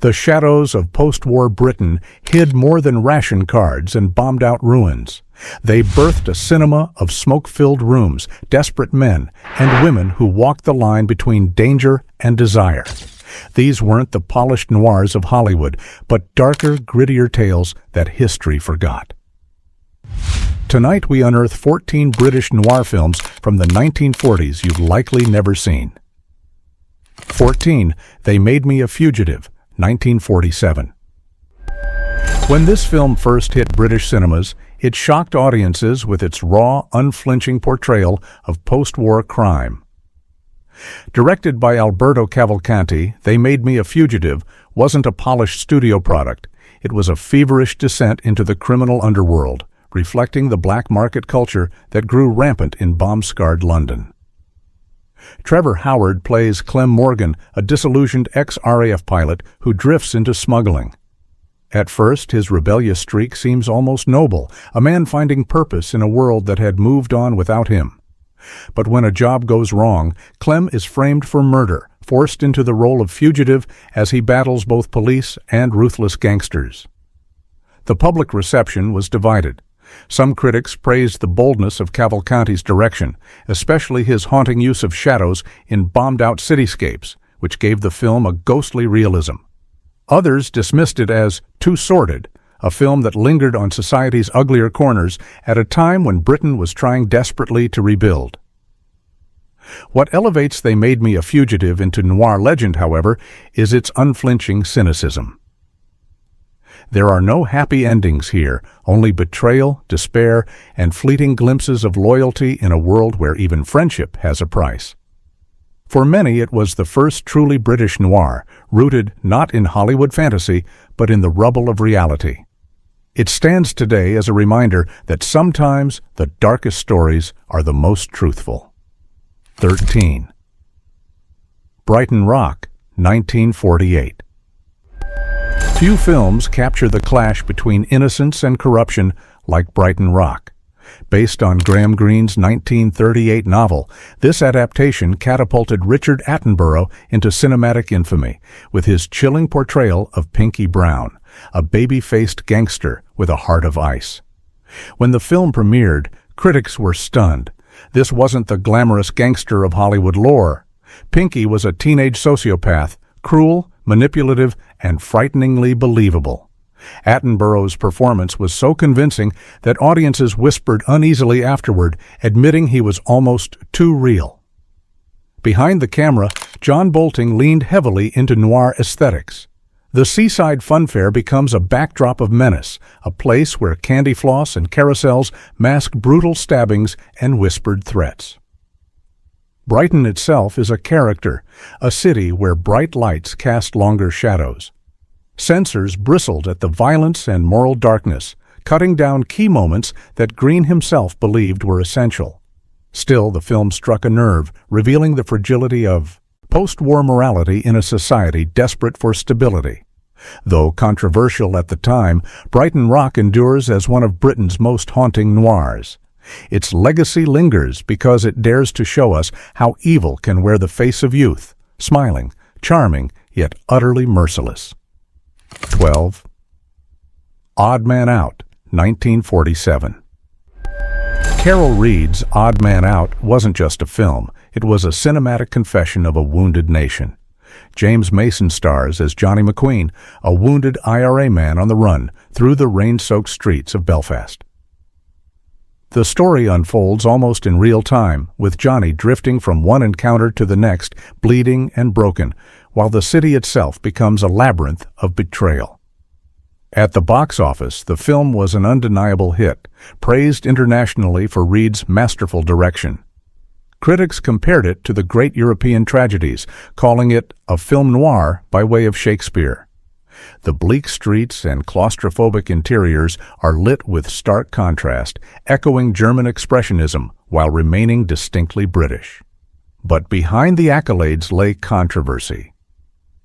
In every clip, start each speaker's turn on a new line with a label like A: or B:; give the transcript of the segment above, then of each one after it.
A: The shadows of post-war Britain hid more than ration cards and bombed-out ruins. They birthed a cinema of smoke-filled rooms, desperate men, and women who walked the line between danger and desire. These weren't the polished noirs of Hollywood, but darker, grittier tales that history forgot. Tonight we unearth 14 British noir films from the 1940s you've likely never seen. 14. They Made Me a Fugitive, 1947. When this film first hit British cinemas, it shocked audiences with its raw, unflinching portrayal of post-war crime. Directed by Alberto Cavalcanti, They Made Me a Fugitive wasn't a polished studio product. It was a feverish descent into the criminal underworld, reflecting the black market culture that grew rampant in bomb-scarred London. Trevor Howard plays Clem Morgan, a disillusioned ex-RAF pilot who drifts into smuggling. At first, his rebellious streak seems almost noble, a man finding purpose in a world that had moved on without him. But when a job goes wrong, Clem is framed for murder, forced into the role of fugitive as he battles both police and ruthless gangsters. The public reception was divided. Some critics praised the boldness of Cavalcanti's direction, especially his haunting use of shadows in bombed-out cityscapes, which gave the film a ghostly realism. Others dismissed it as too sordid, a film that lingered on society's uglier corners at a time when Britain was trying desperately to rebuild. What elevates They Made Me a Fugitive into noir legend, however, is its unflinching cynicism. There are no happy endings here, only betrayal, despair, and fleeting glimpses of loyalty in a world where even friendship has a price. For many, it was the first truly British noir, rooted not in Hollywood fantasy, but in the rubble of reality. It stands today as a reminder that sometimes the darkest stories are the most truthful. 13. Brighton Rock, 1948. Few films capture the clash between innocence and corruption like Brighton Rock. Based on Graham Greene's 1938 novel, this adaptation catapulted Richard Attenborough into cinematic infamy with his chilling portrayal of Pinky Brown, a baby-faced gangster with a heart of ice. When the film premiered, critics were stunned. This wasn't the glamorous gangster of Hollywood lore. Pinky was a teenage sociopath, cruel, manipulative, and frighteningly believable. Attenborough's performance was so convincing that audiences whispered uneasily afterward, admitting he was almost too real. Behind the camera, John Bolting leaned heavily into noir aesthetics. The seaside funfair becomes a backdrop of menace, a place where candy floss and carousels mask brutal stabbings and whispered threats. Brighton itself is a character, a city where bright lights cast longer shadows. Censors bristled at the violence and moral darkness, cutting down key moments that Greene himself believed were essential. Still, the film struck a nerve, revealing the fragility of post-war morality in a society desperate for stability. Though controversial at the time, Brighton Rock endures as one of Britain's most haunting noirs. Its legacy lingers because it dares to show us how evil can wear the face of youth, smiling, charming, yet utterly merciless. 12. Odd Man Out, 1947. Carol Reed's Odd Man Out wasn't just a film, it was a cinematic confession of a wounded nation. James Mason stars as Johnny McQueen, a wounded IRA man on the run through the rain-soaked streets of Belfast. The story unfolds almost in real time, with Johnny drifting from one encounter to the next, bleeding and broken, while the city itself becomes a labyrinth of betrayal. At the box office, the film was an undeniable hit, praised internationally for Reed's masterful direction. Critics compared it to the great European tragedies, calling it a film noir by way of Shakespeare. The bleak streets and claustrophobic interiors are lit with stark contrast, echoing German expressionism while remaining distinctly British. But behind the accolades lay controversy.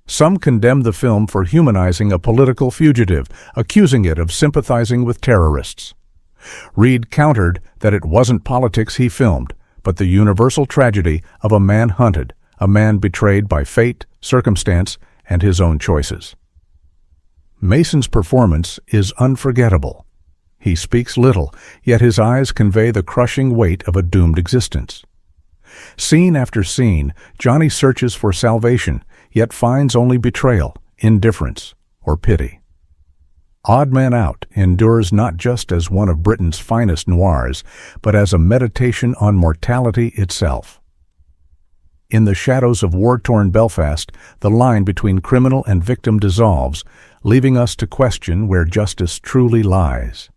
A: Some condemned the film for humanizing a political fugitive, accusing it of sympathizing with terrorists. Reed countered that it wasn't politics he filmed, but the universal tragedy of a man hunted, a man betrayed by fate, circumstance, and his own choices. Mason's performance is unforgettable. He speaks little, yet his eyes convey the crushing weight of a doomed existence. Scene after scene, Johnny searches for salvation, yet finds only betrayal, indifference, or pity. Odd Man Out endures not just as one of Britain's finest noirs, but as a meditation on mortality itself. In the shadows of war-torn Belfast, the line between criminal and victim dissolves, leaving us to question where justice truly lies.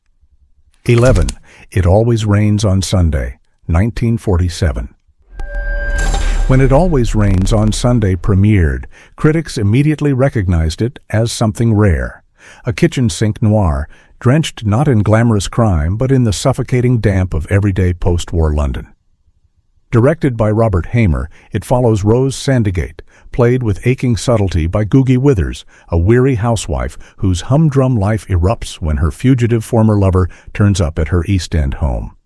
A: 11. It Always Rains on Sunday, 1947. When It Always Rains on Sunday premiered, critics immediately recognized it as something rare. A kitchen sink noir, drenched not in glamorous crime, but in the suffocating damp of everyday post-war London. Directed by Robert Hamer, it follows Rose Sandygate, played with aching subtlety by Googie Withers, a weary housewife whose humdrum life erupts when her fugitive former lover turns up at her East End home.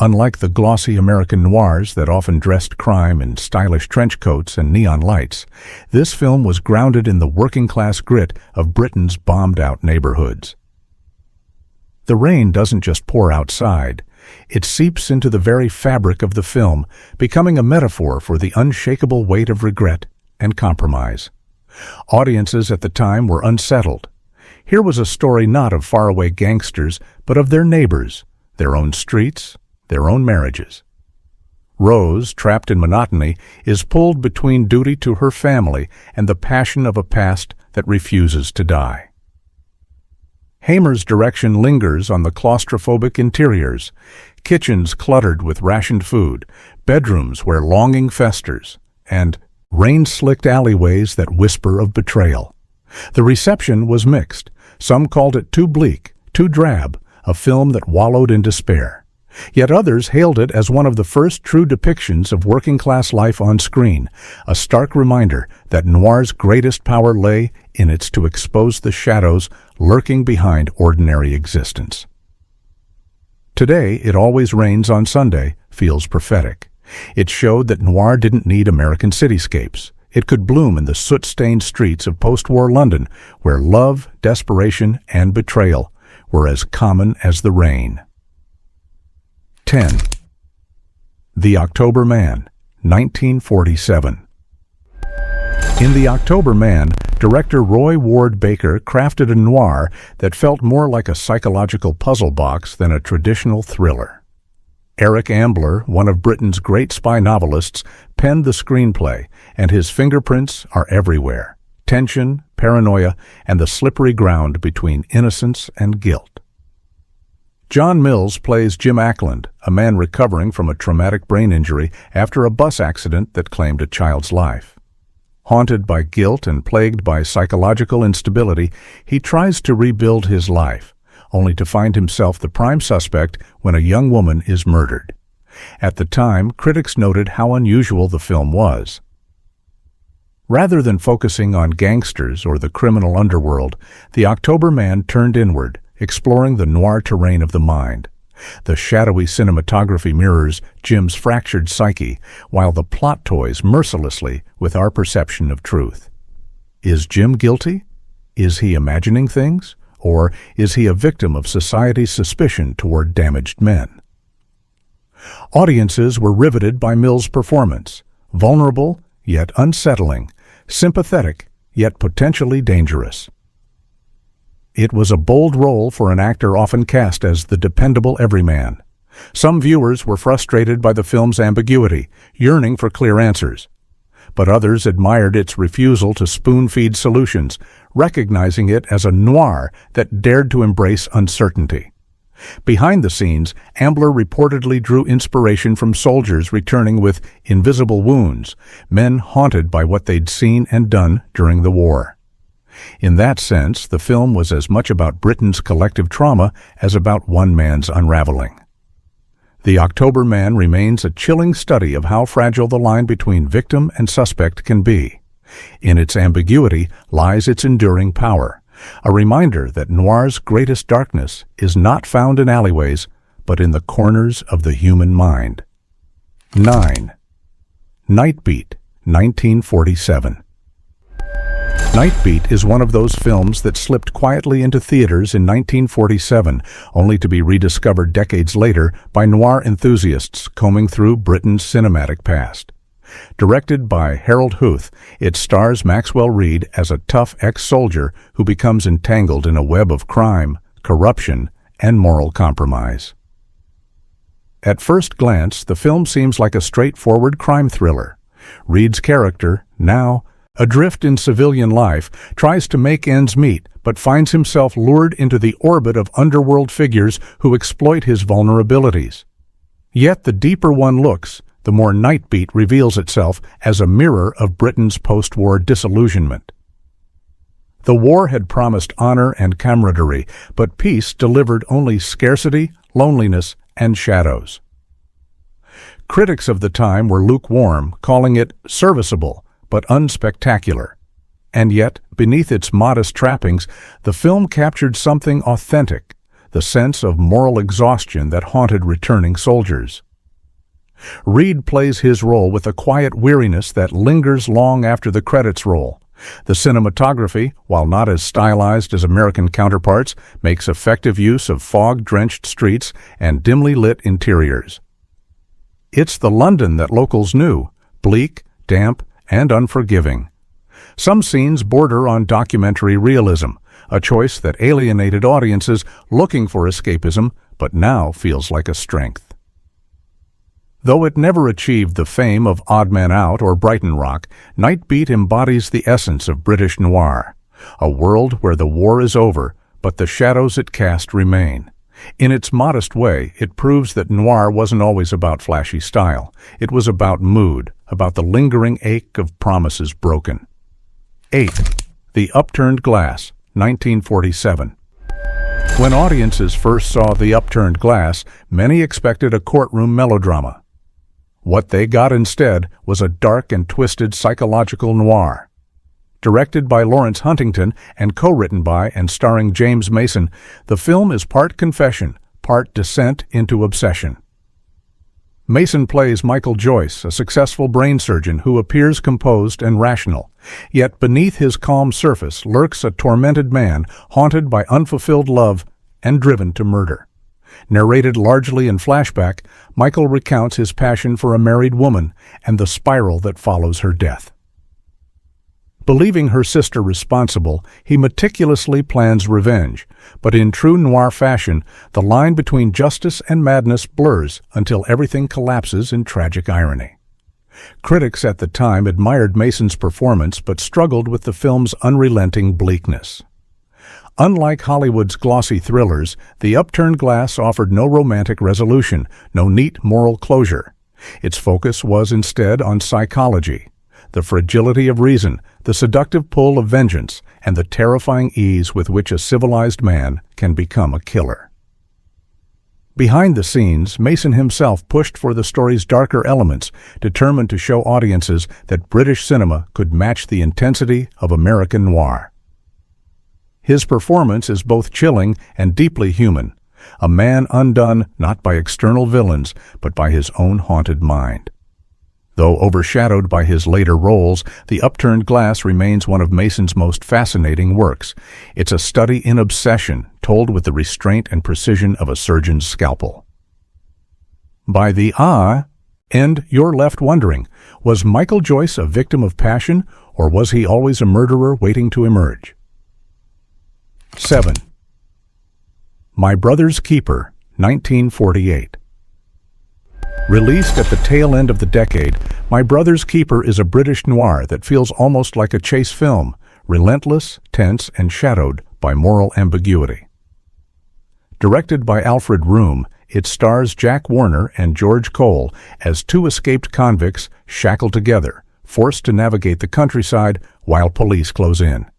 A: Unlike the glossy American noirs that often dressed crime in stylish trench coats and neon lights, this film was grounded in the working-class grit of Britain's bombed-out neighborhoods. The rain doesn't just pour outside. It seeps into the very fabric of the film, becoming a metaphor for the unshakable weight of regret and compromise. Audiences at the time were unsettled. Here was a story not of faraway gangsters, but of their neighbors, their own streets, their own marriages. Rose, trapped in monotony, is pulled between duty to her family and the passion of a past that refuses to die. Hamer's direction lingers on the claustrophobic interiors, kitchens cluttered with rationed food, bedrooms where longing festers, and rain-slicked alleyways that whisper of betrayal. The reception was mixed. Some called it too bleak, too drab, a film that wallowed in despair. Yet others hailed it as one of the first true depictions of working-class life on screen, a stark reminder that noir's greatest power lay in its to expose the shadows lurking behind ordinary existence. Today, It Always Rains on Sunday feels prophetic. It showed that noir didn't need American cityscapes. It could bloom in the soot-stained streets of post-war London, where love, desperation, and betrayal were as common as the rain. 10. The October Man, 1947. In The October Man, director Roy Ward Baker crafted a noir that felt more like a psychological puzzle box than a traditional thriller. Eric Ambler, one of Britain's great spy novelists, penned the screenplay, and his fingerprints are everywhere: tension, paranoia, and the slippery ground between innocence and guilt. John Mills plays Jim Ackland, a man recovering from a traumatic brain injury after a bus accident that claimed a child's life. Haunted by guilt and plagued by psychological instability, he tries to rebuild his life, only to find himself the prime suspect when a young woman is murdered. At the time, critics noted how unusual the film was. Rather than focusing on gangsters or the criminal underworld, The October Man turned inward, exploring the noir terrain of the mind. The shadowy cinematography mirrors Jim's fractured psyche, while the plot toys mercilessly with our perception of truth. Is Jim guilty? Is he imagining things? Or is he a victim of society's suspicion toward damaged men? Audiences were riveted by Mills' performance, vulnerable yet unsettling, sympathetic yet potentially dangerous. It was a bold role for an actor often cast as the dependable everyman. Some viewers were frustrated by the film's ambiguity, yearning for clear answers. But others admired its refusal to spoon-feed solutions, recognizing it as a noir that dared to embrace uncertainty. Behind the scenes, Ambler reportedly drew inspiration from soldiers returning with invisible wounds, men haunted by what they'd seen and done during the war. In that sense, the film was as much about Britain's collective trauma as about one man's unraveling. The October Man remains a chilling study of how fragile the line between victim and suspect can be. In its ambiguity lies its enduring power, a reminder that noir's greatest darkness is not found in alleyways, but in the corners of the human mind. 9. Night Beat, 1947. Night Beat is one of those films that slipped quietly into theaters in 1947, only to be rediscovered decades later by noir enthusiasts combing through Britain's cinematic past. Directed by Harold Huth, it stars Maxwell Reed as a tough ex-soldier who becomes entangled in a web of crime, corruption, and moral compromise. At first glance, the film seems like a straightforward crime thriller. Reed's character, now adrift in civilian life, tries to make ends meet, but finds himself lured into the orbit of underworld figures who exploit his vulnerabilities. Yet the deeper one looks, the more Night Beat reveals itself as a mirror of Britain's post-war disillusionment. The war had promised honor and camaraderie, but peace delivered only scarcity, loneliness, and shadows. Critics of the time were lukewarm, calling it serviceable but unspectacular. And yet, beneath its modest trappings, the film captured something authentic, the sense of moral exhaustion that haunted returning soldiers. Reed plays his role with a quiet weariness that lingers long after the credits roll. The cinematography, while not as stylized as American counterparts, makes effective use of fog-drenched streets and dimly lit interiors. It's the London that locals knew, bleak, damp, and unforgiving. Some scenes border on documentary realism, a choice that alienated audiences looking for escapism, but now feels like a strength. Though it never achieved the fame of Odd Man Out or Brighton Rock, Night Beat embodies the essence of British noir, a world where the war is over, but the shadows it cast remain. In its modest way, it proves that noir wasn't always about flashy style. It was about mood, about the lingering ache of promises broken. 8. The Upturned Glass, 1947. When audiences first saw The Upturned Glass, many expected a courtroom melodrama. What they got instead was a dark and twisted psychological noir. Directed by Lawrence Huntington and co-written by and starring James Mason, the film is part confession, part descent into obsession. Mason plays Michael Joyce, a successful brain surgeon who appears composed and rational. Yet beneath his calm surface lurks a tormented man haunted by unfulfilled love and driven to murder. Narrated largely in flashback, Michael recounts his passion for a married woman and the spiral that follows her death. Believing her sister responsible, he meticulously plans revenge, but in true noir fashion, the line between justice and madness blurs until everything collapses in tragic irony. Critics at the time admired Mason's performance but struggled with the film's unrelenting bleakness. Unlike Hollywood's glossy thrillers, The Upturned Glass offered no romantic resolution, no neat moral closure. Its focus was instead on psychology, the fragility of reason, the seductive pull of vengeance, and the terrifying ease with which a civilized man can become a killer. Behind the scenes, Mason himself pushed for the story's darker elements, determined to show audiences that British cinema could match the intensity of American noir. His performance is both chilling and deeply human, a man undone not by external villains, but by his own haunted mind. Though overshadowed by his later roles, The Upturned Glass remains one of Mason's most fascinating works. It's a study in obsession, told with the restraint and precision of a surgeon's scalpel. By the end, you're left wondering, was Michael Joyce a victim of passion, or was he always a murderer waiting to emerge? 7. My Brother's Keeper, 1948. Released at the tail end of the decade, My Brother's Keeper is a British noir that feels almost like a chase film, relentless, tense, and shadowed by moral ambiguity. Directed by Alfred Room, it stars Jack Warner and George Cole as two escaped convicts shackled together, forced to navigate the countryside while police close in.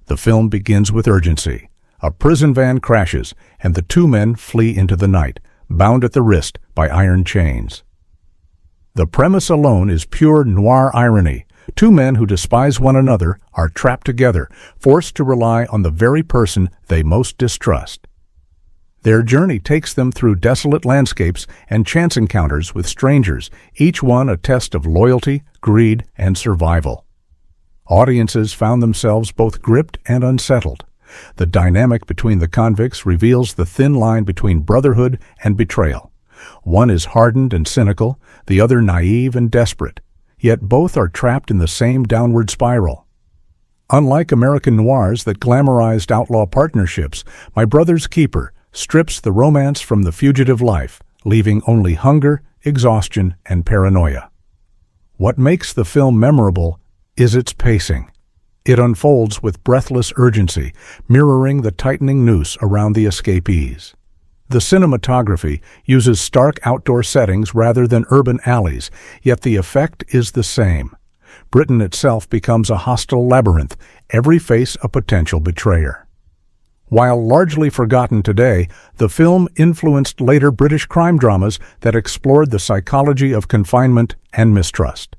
A: The film begins with urgency. A prison van crashes, and the two men flee into the night, bound at the wrist by iron chains. The premise alone is pure noir irony. Two men who despise one another are trapped together, forced to rely on the very person they most distrust. Their journey takes them through desolate landscapes and chance encounters with strangers, each one a test of loyalty, greed, and survival. Audiences found themselves both gripped and unsettled. The dynamic between the convicts reveals the thin line between brotherhood and betrayal. One is hardened and cynical, the other naive and desperate, yet both are trapped in the same downward spiral. Unlike American noirs that glamorized outlaw partnerships, My Brother's Keeper strips the romance from the fugitive life, leaving only hunger, exhaustion, and paranoia. What makes the film memorable is its pacing. It unfolds with breathless urgency, mirroring the tightening noose around the escapees. The cinematography uses stark outdoor settings rather than urban alleys, yet the effect is the same. Britain itself becomes a hostile labyrinth, every face a potential betrayer. While largely forgotten today, the film influenced later British crime dramas that explored the psychology of confinement and mistrust.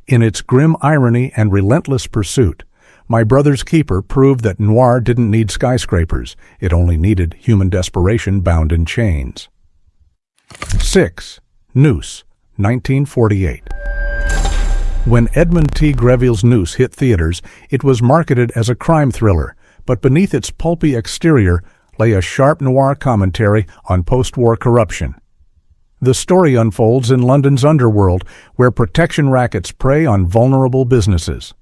A: In its grim irony and relentless pursuit, My Brother's Keeper proved that noir didn't need skyscrapers, it only needed human desperation bound in chains. 6. Noose, 1948. When Edmund T. Greville's Noose hit theaters, it was marketed as a crime thriller, but beneath its pulpy exterior lay a sharp noir commentary on post-war corruption. The story unfolds in London's underworld, where protection rackets prey on vulnerable businesses.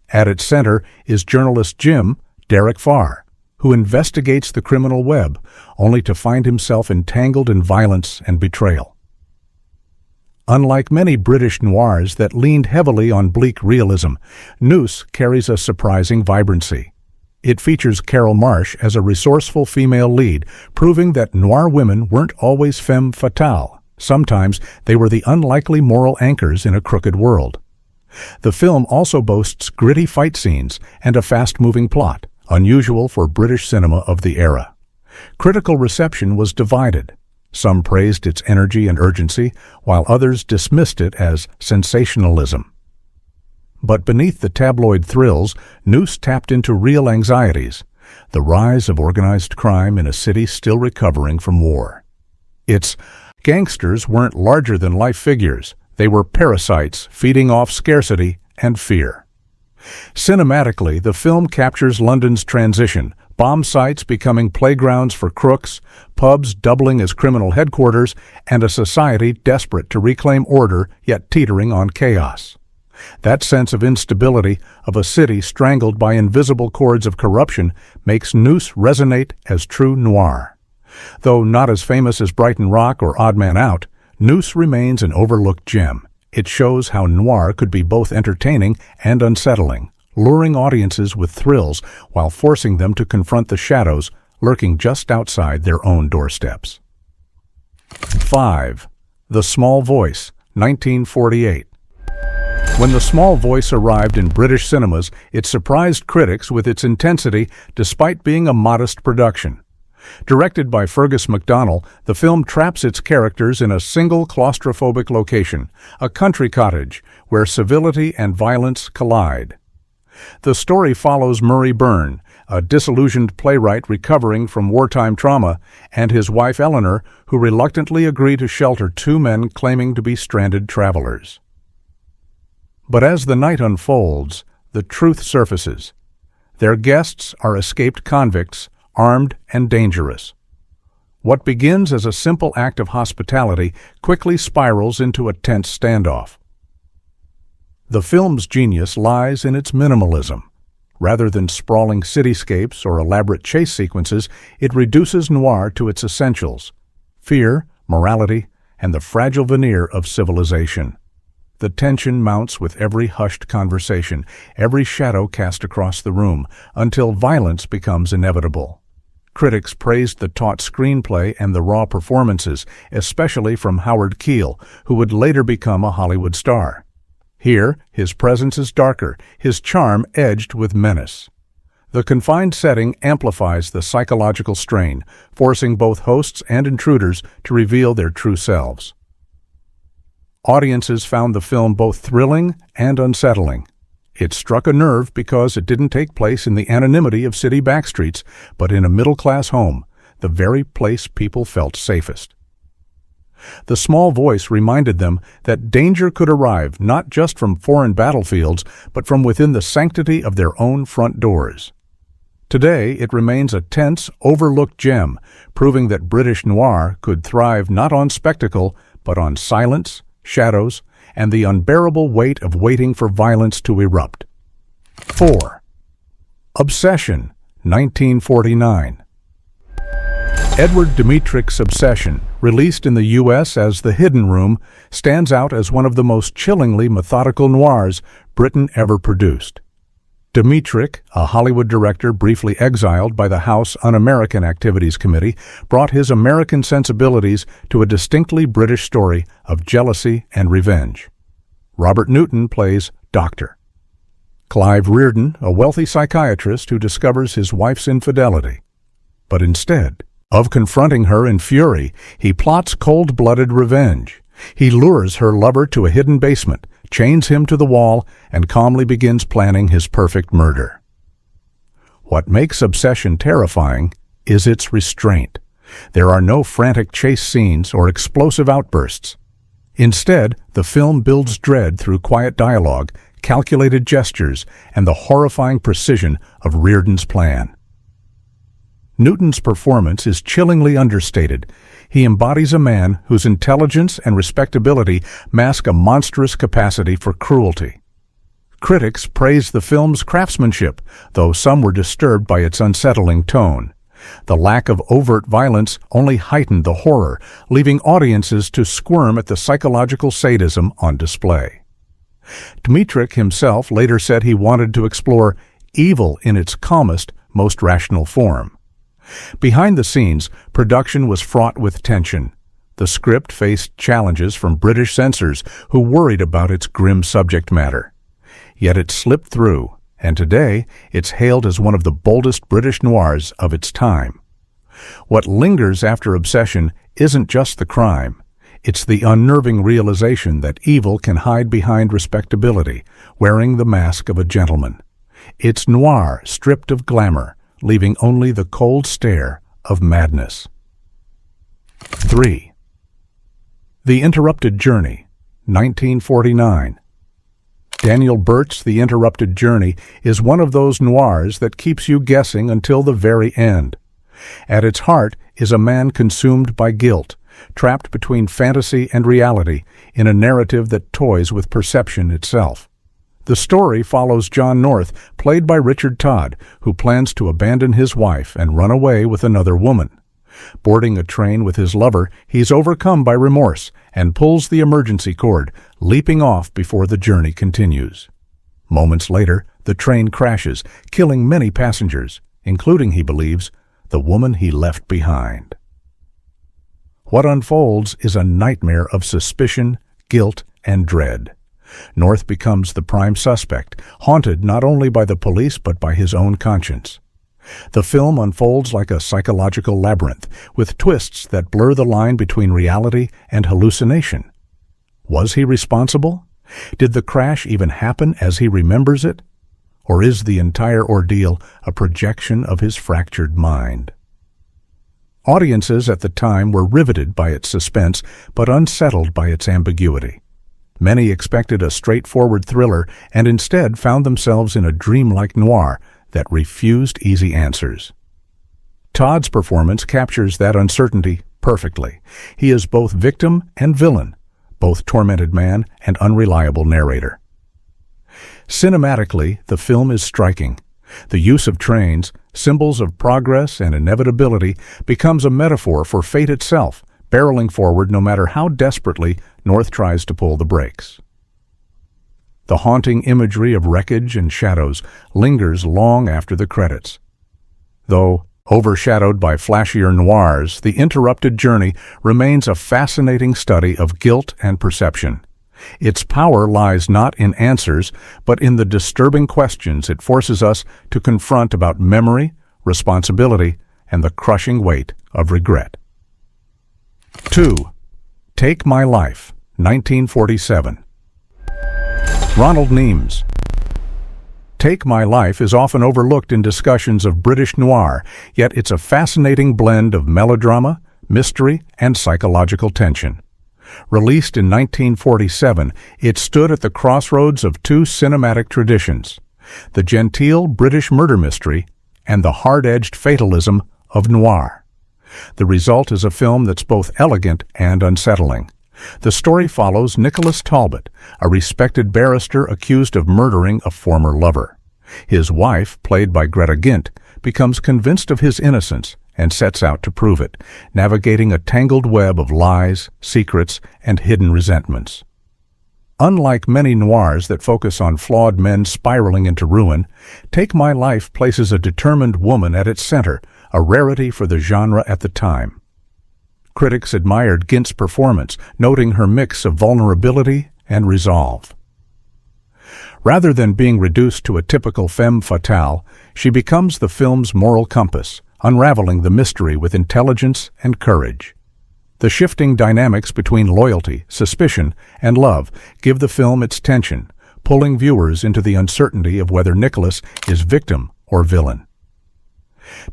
A: At its center is journalist Jim, Derek Farr, who investigates the criminal web, only to find himself entangled in violence and betrayal. Unlike many British noirs that leaned heavily on bleak realism, Noose carries a surprising vibrancy. It features Carol Marsh as a resourceful female lead, proving that noir women weren't always femme fatale. Sometimes they were the unlikely moral anchors in a crooked world. The film also boasts gritty fight scenes and a fast-moving plot, unusual for British cinema of the era. Critical reception was divided. Some praised its energy and urgency, while others dismissed it as sensationalism. But beneath the tabloid thrills, Noose tapped into real anxieties, the rise of organized crime in a city still recovering from war. Its gangsters weren't larger-than-life figures. They were parasites feeding off scarcity and fear. Cinematically, the film captures London's transition, bomb sites becoming playgrounds for crooks, pubs doubling as criminal headquarters, and a society desperate to reclaim order yet teetering on chaos. That sense of instability, of a city strangled by invisible cords of corruption, makes Noose resonate as true noir. Though not as famous as Brighton Rock or Odd Man Out, Noose remains an overlooked gem. It shows how noir could be both entertaining and unsettling, luring audiences with thrills while forcing them to confront the shadows lurking just outside their own doorsteps. 5. The Small Voice, 1948. When The Small Voice arrived in British cinemas, it surprised critics with its intensity despite being a modest production. Directed by Fergus MacDonald, the film traps its characters in a single claustrophobic location, a country cottage, where civility and violence collide. The story follows Murray Byrne, a disillusioned playwright recovering from wartime trauma, and his wife Eleanor, who reluctantly agree to shelter two men claiming to be stranded travelers. But as the night unfolds, the truth surfaces. Their guests are escaped convicts, armed and dangerous. What begins as a simple act of hospitality quickly spirals into a tense standoff. The film's genius lies in its minimalism. Rather than sprawling cityscapes or elaborate chase sequences, it reduces noir to its essentials: fear, morality, and the fragile veneer of civilization. The tension mounts with every hushed conversation, every shadow cast across the room, until violence becomes inevitable. Critics praised the taut screenplay and the raw performances, especially from Howard Keel, who would later become a Hollywood star. Here, his presence is darker, his charm edged with menace. The confined setting amplifies the psychological strain, forcing both hosts and intruders to reveal their true selves. Audiences found the film both thrilling and unsettling. It struck a nerve because it didn't take place in the anonymity of city backstreets, but in a middle-class home, the very place people felt safest. The small voice reminded them that danger could arrive not just from foreign battlefields, but from within the sanctity of their own front doors. Today, it remains a tense, overlooked gem, proving that British noir could thrive not on spectacle, but on silence, shadows, and the unbearable weight of waiting for violence to erupt. 4. Obsession, 1949. Edward Dmytryk's Obsession, released in the U.S. as The Hidden Room, stands out as one of the most chillingly methodical noirs Britain ever produced. Dmytryk, a Hollywood director briefly exiled by the House Un-American Activities Committee, brought his American sensibilities to a distinctly British story of jealousy and revenge. Robert Newton plays Doctor. Clive Reardon, a wealthy psychiatrist who discovers his wife's infidelity. But instead of confronting her in fury, he plots cold-blooded revenge. He lures her lover to a hidden basement, chains him to the wall, and calmly begins planning his perfect murder. What makes Obsession terrifying is its restraint. There are no frantic chase scenes or explosive outbursts. Instead, the film builds dread through quiet dialogue, calculated gestures, and the horrifying precision of Reardon's plan. Newton's performance is chillingly understated. He embodies a man whose intelligence and respectability mask a monstrous capacity for cruelty. Critics praised the film's craftsmanship, though some were disturbed by its unsettling tone. The lack of overt violence only heightened the horror, leaving audiences to squirm at the psychological sadism on display. Dmytryk himself later said he wanted to explore evil in its calmest, most rational form. Behind the scenes, production was fraught with tension. The script faced challenges from British censors who worried about its grim subject matter. Yet it slipped through, and today it's hailed as one of the boldest British noirs of its time. What lingers after Obsession isn't just the crime. It's the unnerving realization that evil can hide behind respectability, wearing the mask of a gentleman. It's noir stripped of glamour, leaving only the cold stare of madness. 3. The Interrupted Journey, 1949. Daniel Burt's The Interrupted Journey is one of those noirs that keeps you guessing until the very end. At its heart is a man consumed by guilt, trapped between fantasy and reality in a narrative that toys with perception itself. The story follows John North, played by Richard Todd, who plans to abandon his wife and run away with another woman. Boarding a train with his lover, he's overcome by remorse and pulls the emergency cord, leaping off before the journey continues. Moments later, the train crashes, killing many passengers, including, he believes, the woman he left behind. What unfolds is a nightmare of suspicion, guilt, and dread. North becomes the prime suspect, haunted not only by the police but by his own conscience. The film unfolds like a psychological labyrinth, with twists that blur the line between reality and hallucination. Was he responsible? Did the crash even happen as he remembers it? Or is the entire ordeal a projection of his fractured mind? Audiences at the time were riveted by its suspense, but unsettled by its ambiguity. Many expected a straightforward thriller and instead found themselves in a dreamlike noir that refused easy answers. Todd's performance captures that uncertainty perfectly. He is both victim and villain, both tormented man and unreliable narrator. Cinematically, the film is striking. The use of trains, symbols of progress and inevitability, becomes a metaphor for fate itself, barreling forward no matter how desperately North tries to pull the brakes. The haunting imagery of wreckage and shadows lingers long after the credits. Though overshadowed by flashier noirs, The Interrupted Journey remains a fascinating study of guilt and perception. Its power lies not in answers, but in the disturbing questions it forces us to confront about memory, responsibility, and the crushing weight of regret. 2. Take My Life, 1947. Ronald Neames. Take My Life is often overlooked in discussions of British noir, yet it's a fascinating blend of melodrama, mystery, and psychological tension. Released in 1947, it stood at the crossroads of two cinematic traditions: the genteel British murder mystery and the hard-edged fatalism of noir. The result is a film that's both elegant and unsettling. The story follows Nicholas Talbot, a respected barrister accused of murdering a former lover. His wife, played by Greta Gint, becomes convinced of his innocence and sets out to prove it, navigating a tangled web of lies, secrets, and hidden resentments. Unlike many noirs that focus on flawed men spiraling into ruin, Take My Life places a determined woman at its center, a rarity for the genre at the time. Critics admired Gint's performance, noting her mix of vulnerability and resolve. Rather than being reduced to a typical femme fatale, she becomes the film's moral compass, unraveling the mystery with intelligence and courage. The shifting dynamics between loyalty, suspicion, and love give the film its tension, pulling viewers into the uncertainty of whether Nicholas is victim or villain.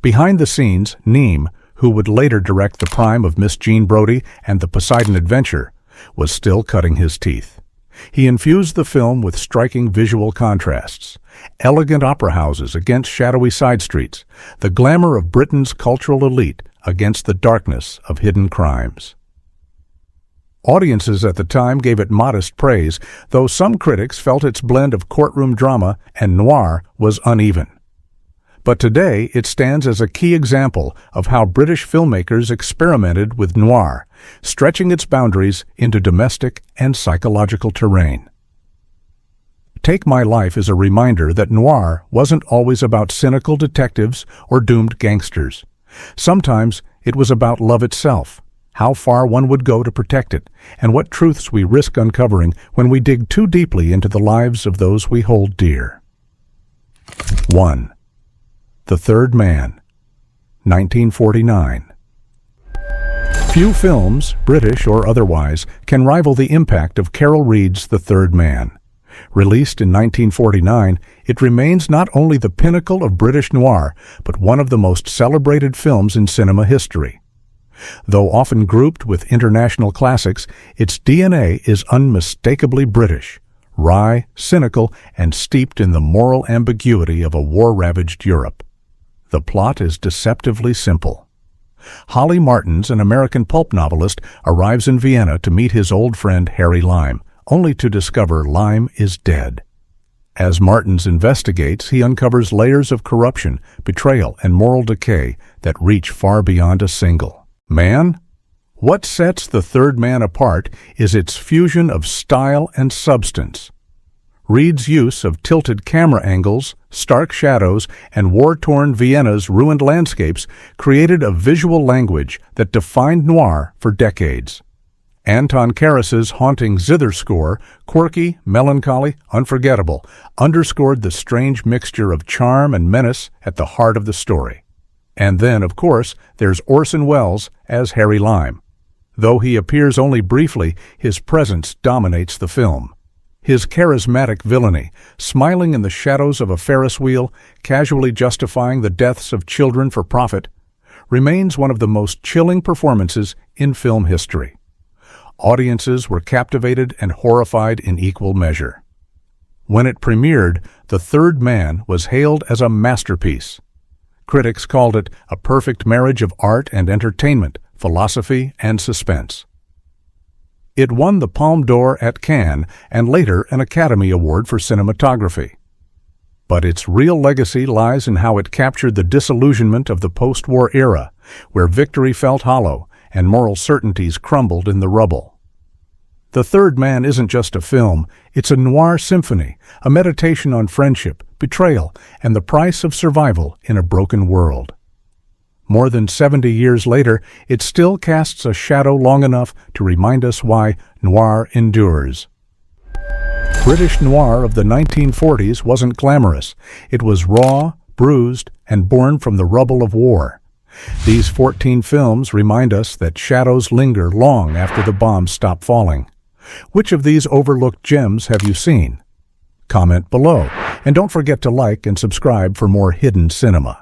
A: Behind the scenes, Neame, who would later direct the prime of Miss Jean Brodie and The Poseidon Adventure, was still cutting his teeth. He infused the film with striking visual contrasts: elegant opera houses against shadowy side streets, the glamour of Britain's cultural elite against the darkness of hidden crimes. Audiences at the time gave it modest praise, though some critics felt its blend of courtroom drama and noir was uneven. But today it stands as a key example of how British filmmakers experimented with noir, stretching its boundaries into domestic and psychological terrain. Take My Life is a reminder that noir wasn't always about cynical detectives or doomed gangsters. Sometimes it was about love itself, how far one would go to protect it, and what truths we risk uncovering when we dig too deeply into the lives of those we hold dear. 1. The Third Man, 1949. Few films, British or otherwise, can rival the impact of Carol Reed's The Third Man. Released in 1949, it remains not only the pinnacle of British noir, but one of the most celebrated films in cinema history. Though often grouped with international classics, its DNA is unmistakably British, wry, cynical, and steeped in the moral ambiguity of a war-ravaged Europe. The plot is deceptively simple. Holly Martins, an American pulp novelist, arrives in Vienna to meet his old friend Harry Lime, only to discover Lime is dead. As Martins investigates, he uncovers layers of corruption, betrayal, and moral decay that reach far beyond a single man. What sets The Third Man apart is its fusion of style and substance. Reed's use of tilted camera angles, stark shadows, and war-torn Vienna's ruined landscapes created a visual language that defined noir for decades. Anton Karas's haunting zither score, quirky, melancholy, unforgettable, underscored the strange mixture of charm and menace at the heart of the story. And then, of course, there's Orson Welles as Harry Lime. Though he appears only briefly, his presence dominates the film. His charismatic villainy, smiling in the shadows of a Ferris wheel, casually justifying the deaths of children for profit, remains one of the most chilling performances in film history. Audiences were captivated and horrified in equal measure. When it premiered, The Third Man was hailed as a masterpiece. Critics called it a perfect marriage of art and entertainment, philosophy and suspense. It won the Palme d'Or at Cannes and later an Academy Award for cinematography. But its real legacy lies in how it captured the disillusionment of the post-war era, where victory felt hollow and moral certainties crumbled in the rubble. The Third Man isn't just a film, it's a noir symphony, a meditation on friendship, betrayal, and the price of survival in a broken world. More than 70 years later, it still casts a shadow long enough to remind us why noir endures. British noir of the 1940s wasn't glamorous. It was raw, bruised, and born from the rubble of war. These 14 films remind us that shadows linger long after the bombs stop falling. Which of these overlooked gems have you seen? Comment below, and don't forget to like and subscribe for more hidden cinema.